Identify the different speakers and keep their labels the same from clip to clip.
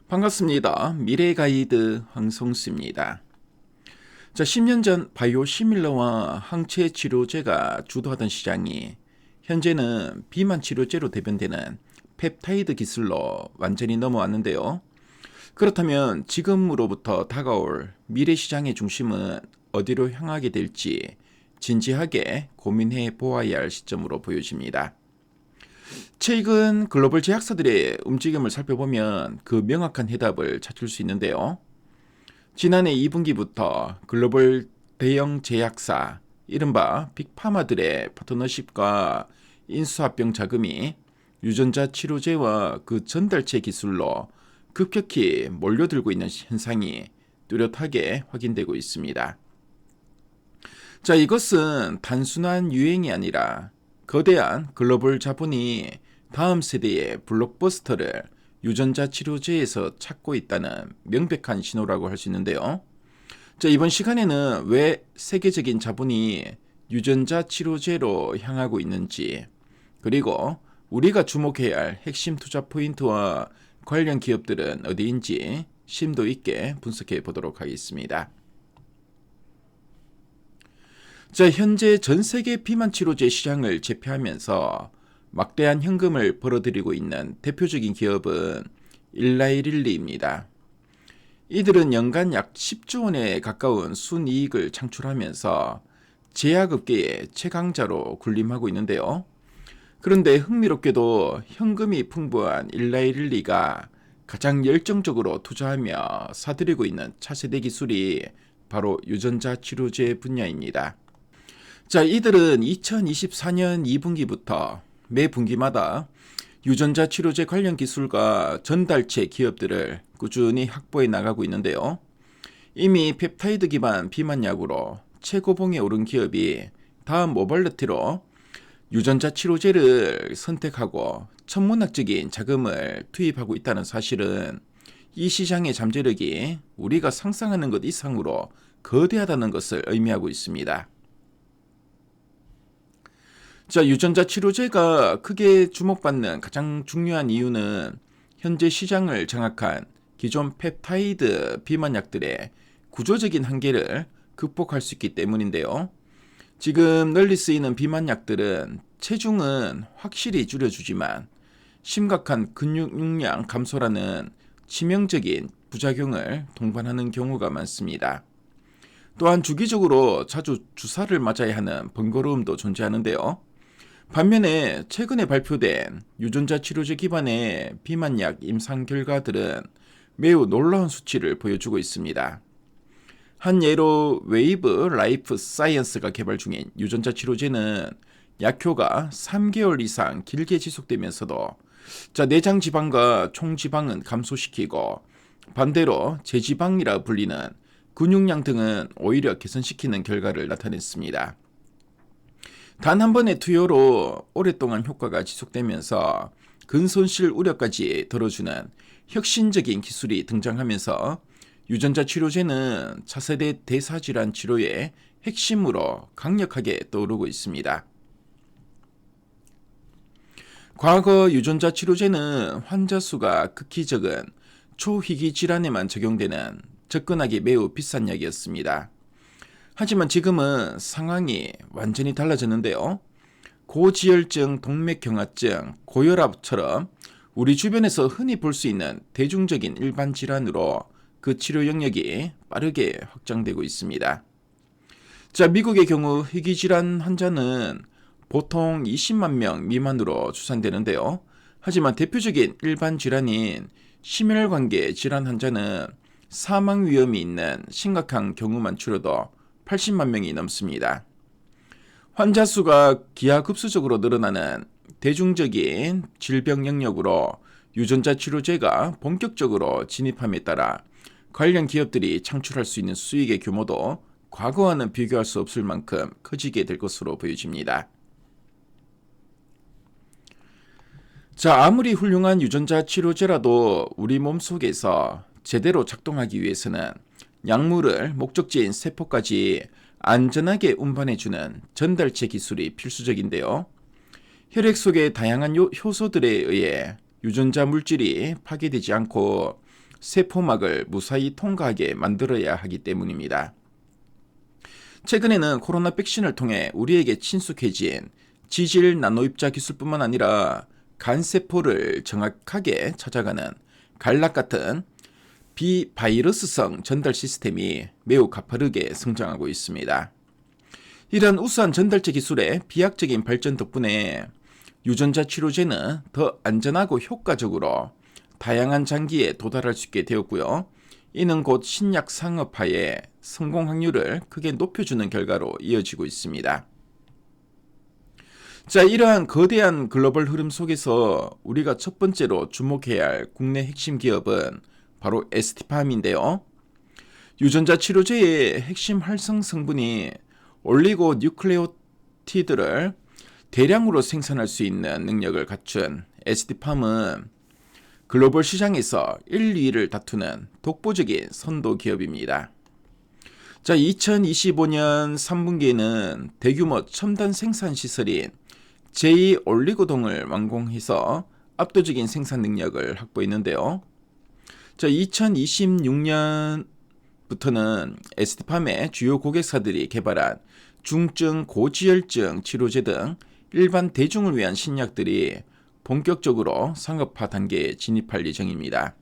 Speaker 1: 반갑습니다. 미래가이드 황성수입니다. 10년 전 바이오 시밀러와 항체 치료제가 주도하던 시장이 현재는 비만 치료제로 대변되는 펩타이드 기술로 완전히 넘어왔는데요. 그렇다면 지금으로부터 다가올 미래 시장의 중심은 어디로 향하게 될지 진지하게 고민해 보아야 할 시점으로 보여집니다. 최근 글로벌 제약사들의 움직임을 살펴보면 그 명확한 해답을 찾을 수 있는데요. 지난해 2분기부터 글로벌 대형 제약사, 이른바 빅파마들의 파트너십과 인수합병 자금이 유전자 치료제와 그 전달체 기술로 급격히 몰려들고 있는 현상이 뚜렷하게 확인되고 있습니다. 이것은 단순한 유행이 아니라 거대한 글로벌 자본이 다음 세대의 블록버스터를 유전자 치료제에서 찾고 있다는 명백한 신호라고 할 수 있는데요. 이번 시간에는 왜 세계적인 자본이 유전자 치료제로 향하고 있는지, 그리고 우리가 주목해야 할 핵심 투자 포인트와 관련 기업들은 어디인지 심도 있게 분석해 보도록 하겠습니다. 현재 전 세계 비만 치료제 시장을 제패하면서 막대한 현금을 벌어들이고 있는 대표적인 기업은 일라이릴리입니다. 이들은 연간 약 10조 원에 가까운 순이익을 창출하면서 제약업계의 최강자로 군림하고 있는데요. 그런데 흥미롭게도 현금이 풍부한 일라이릴리가 가장 열정적으로 투자하며 사들이고 있는 차세대 기술이 바로 유전자 치료제 분야입니다. 이들은 2024년 2분기부터 매 분기마다 유전자 치료제 관련 기술과 전달체 기업들을 꾸준히 확보해 나가고 있는데요. 이미 펩타이드 기반 비만약으로 최고봉에 오른 기업이 다음 모발리티로 유전자 치료제를 선택하고 천문학적인 자금을 투입하고 있다는 사실은 이 시장의 잠재력이 우리가 상상하는 것 이상으로 거대하다는 것을 의미하고 있습니다. 유전자 치료제가 크게 주목받는 가장 중요한 이유는 현재 시장을 장악한 기존 펩타이드 비만약들의 구조적인 한계를 극복할 수 있기 때문인데요. 지금 널리 쓰이는 비만약들은 체중은 확실히 줄여주지만 심각한 근육량 감소라는 치명적인 부작용을 동반하는 경우가 많습니다. 또한 주기적으로 자주 주사를 맞아야 하는 번거로움도 존재하는데요. 반면에 최근에 발표된 유전자 치료제 기반의 비만약 임상 결과들은 매우 놀라운 수치를 보여주고 있습니다. 한 예로 웨이브 라이프 사이언스가 개발 중인 유전자 치료제는 약효가 3개월 이상 길게 지속되면서도 내장 지방과 총 지방은 감소시키고 반대로 제지방이라 불리는 근육량 등은 오히려 개선시키는 결과를 나타냈습니다. 단 한 번의 투여로 오랫동안 효과가 지속되면서 근손실 우려까지 덜어주는 혁신적인 기술이 등장하면서 유전자 치료제는 차세대 대사질환 치료의 핵심으로 강력하게 떠오르고 있습니다. 과거 유전자 치료제는 환자 수가 극히 적은 초희귀 질환에만 적용되는 접근하기 매우 비싼 약이었습니다. 하지만 지금은 상황이 완전히 달라졌는데요. 고지혈증, 동맥경화증, 고혈압처럼 우리 주변에서 흔히 볼 수 있는 대중적인 일반 질환으로 그 치료 영역이 빠르게 확장되고 있습니다. 미국의 경우 희귀질환 환자는 보통 20만 명 미만으로 추산되는데요. 하지만 대표적인 일반 질환인 심혈관계 질환 환자는 사망 위험이 있는 심각한 경우만 치료도 80만 명이 넘습니다. 환자 수가 기하급수적으로 늘어나는 대중적인 질병 영역으로 유전자 치료제가 본격적으로 진입함에 따라 관련 기업들이 창출할 수 있는 수익의 규모도 과거와는 비교할 수 없을 만큼 커지게 될 것으로 보여집니다. 아무리 훌륭한 유전자 치료제라도 우리 몸속에서 제대로 작동하기 위해서는 약물을 목적지인 세포까지 안전하게 운반해주는 전달체 기술이 필수적인데요. 혈액 속의 다양한 효소들에 의해 유전자 물질이 파괴되지 않고 세포막을 무사히 통과하게 만들어야 하기 때문입니다. 최근에는 코로나 백신을 통해 우리에게 친숙해진 지질 나노입자 기술뿐만 아니라 간세포를 정확하게 찾아가는 갈락 같은 비바이러스성 전달 시스템이 매우 가파르게 성장하고 있습니다. 이런 우수한 전달체 기술의 비약적인 발전 덕분에 유전자 치료제는 더 안전하고 효과적으로 다양한 장기에 도달할 수 있게 되었고요. 이는 곧 신약 상업화의 성공 확률을 크게 높여주는 결과로 이어지고 있습니다. 자, 이러한 거대한 글로벌 흐름 속에서 우리가 첫 번째로 주목해야 할 국내 핵심 기업은 바로 ST팜인데요. 유전자 치료제의 핵심 활성 성분이 올리고 뉴클레오티드를 대량으로 생산할 수 있는 능력을 갖춘 ST팜은 글로벌 시장에서 1, 2위를 다투는 독보적인 선도 기업입니다. 자, 2025년 3분기에는 대규모 첨단 생산 시설인 제2올리고동을 완공해서 압도적인 생산 능력을 확보했는데요. 자, 2026년부터는 ST팜의 주요 고객사들이 개발한 중증 고지혈증 치료제 등 일반 대중을 위한 신약들이 본격적으로 상업화 단계에 진입할 예정입니다.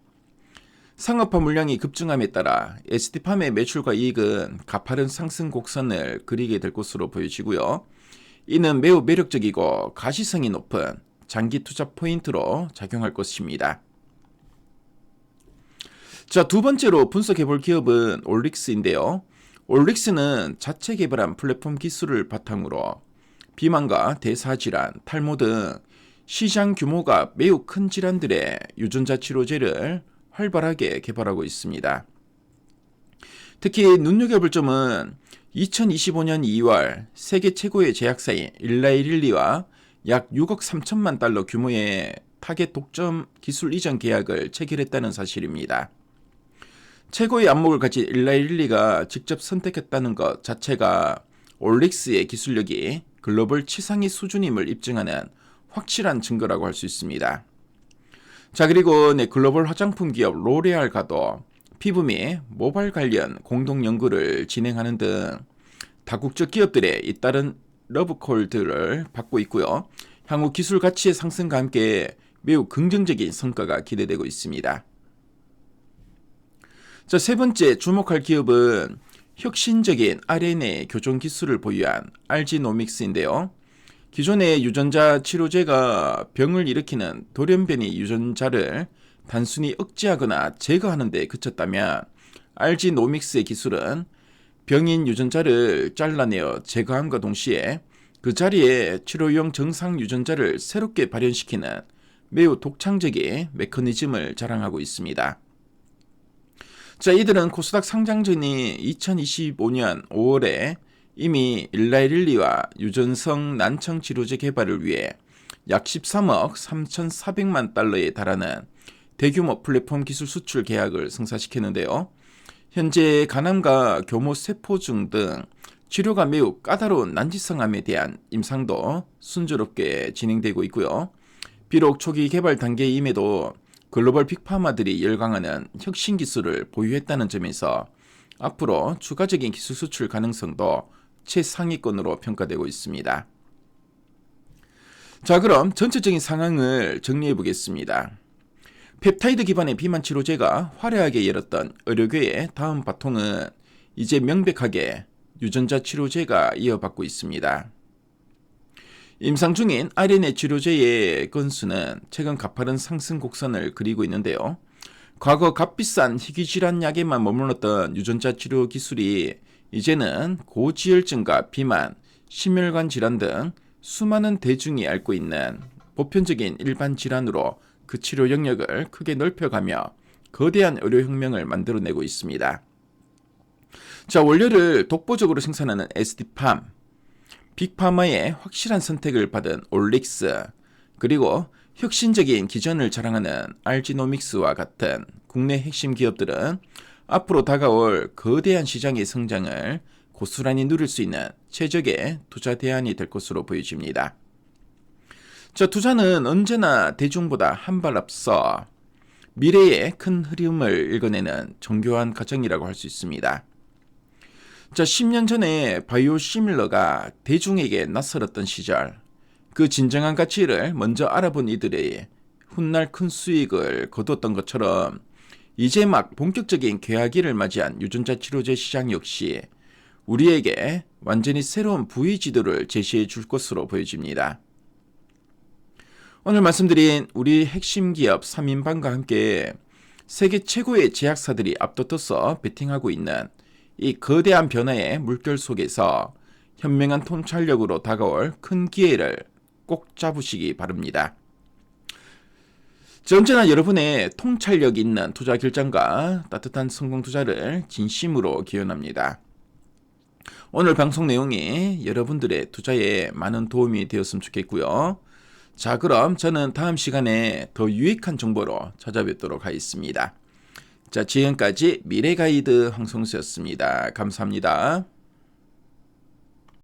Speaker 1: 상업화 물량이 급증함에 따라 ST팜의 매출과 이익은 가파른 상승 곡선을 그리게 될 것으로 보여지고요. 이는 매우 매력적이고 가시성이 높은 장기 투자 포인트로 작용할 것입니다. 자, 두 번째로 분석해볼 기업은 올릭스인데요. 올릭스는 자체 개발한 플랫폼 기술을 바탕으로 비만과 대사질환, 탈모 등 시장 규모가 매우 큰 질환들의 유전자 치료제를 활발하게 개발하고 있습니다. 특히 눈여겨볼 점은 2025년 2월 세계 최고의 제약사인 일라이릴리와 약 6억 3천만 달러 규모의 타겟 독점 기술 이전 계약을 체결했다는 사실입니다. 최고의 안목을 가진 일라이릴리가 직접 선택했다는 것 자체가 올릭스의 기술력이 글로벌 치상의 수준임을 입증하는 확실한 증거라고 할 수 있습니다. 자, 그리고 글로벌 화장품 기업 로레알과도 피부 및 모발 관련 공동 연구를 진행하는 등 다국적 기업들의 잇따른 러브콜들을 받고 있고요. 향후 기술 가치의 상승과 함께 매우 긍정적인 성과가 기대되고 있습니다. 자, 세 번째 주목할 기업은 혁신적인 RNA 교종 기술을 보유한 RG노믹스인데요. 기존의 유전자 치료제가 병을 일으키는 돌연변이 유전자를 단순히 억제하거나 제거하는 데 그쳤다면 RG노믹스의 기술은 병인 유전자를 잘라내어 제거함과 동시에 그 자리에 치료용 정상 유전자를 새롭게 발현시키는 매우 독창적인 메커니즘을 자랑하고 있습니다. 자, 이들은 코스닥 상장 전인 2025년 5월에 이미 일라이릴리와 유전성 난청 치료제 개발을 위해 약 13억 3,400만 달러에 달하는 대규모 플랫폼 기술 수출 계약을 성사시켰는데요. 현재 간암과 교모 세포증 등 치료가 매우 까다로운 난치성암에 대한 임상도 순조롭게 진행되고 있고요. 비록 초기 개발 단계임에도 글로벌 빅파마들이 열광하는 혁신 기술을 보유했다는 점에서 앞으로 추가적인 기술 수출 가능성도 최상위권으로 평가되고 있습니다. 자, 그럼 전체적인 상황을 정리해 보겠습니다. 펩타이드 기반의 비만 치료제가 화려하게 열었던 의료계의 다음 바통은 이제 명백하게 유전자 치료제가 이어받고 있습니다. 임상 중인 RNA 치료제의 건수는 최근 가파른 상승 곡선을 그리고 있는데요. 과거 값비싼 희귀질환 약에만 머물렀던 유전자 치료 기술이 이제는 고지혈증과 비만, 심혈관 질환 등 수많은 대중이 앓고 있는 보편적인 일반 질환으로 그 치료 영역을 크게 넓혀가며 거대한 의료혁명을 만들어내고 있습니다. 자, 원료를 독보적으로 생산하는 ST팜, 빅파마의 확실한 선택을 받은 올릭스, 그리고 혁신적인 기전을 자랑하는 RG노믹스와 같은 국내 핵심 기업들은 앞으로 다가올 거대한 시장의 성장을 고스란히 누릴 수 있는 최적의 투자 대안이 될 것으로 보여집니다. 자, 투자는 언제나 대중보다 한 발 앞서 미래의 큰 흐름을 읽어내는 정교한 과정이라고 할 수 있습니다. 자, 10년 전에 바이오시밀러가 대중에게 낯설었던 시절, 그 진정한 가치를 먼저 알아본 이들이 훗날 큰 수익을 거두었던 것처럼 이제 막 본격적인 개화기를 맞이한 유전자 치료제 시장 역시 우리에게 완전히 새로운 부의 지도를 제시해 줄 것으로 보여집니다. 오늘 말씀드린 우리 핵심 기업 3인방과 함께 세계 최고의 제약사들이 앞다퉈서 베팅하고 있는 이 거대한 변화의 물결 속에서 현명한 통찰력으로 다가올 큰 기회를 꼭 잡으시기 바랍니다. 언제나 여러분의 통찰력 있는 투자 결정과 따뜻한 성공 투자를 진심으로 기원합니다. 오늘 방송 내용이 여러분들의 투자에 많은 도움이 되었으면 좋겠고요. 자, 그럼 저는 다음 시간에 더 유익한 정보로 찾아뵙도록 하겠습니다. 자, 지금까지 미래가이드 황성수였습니다. 감사합니다.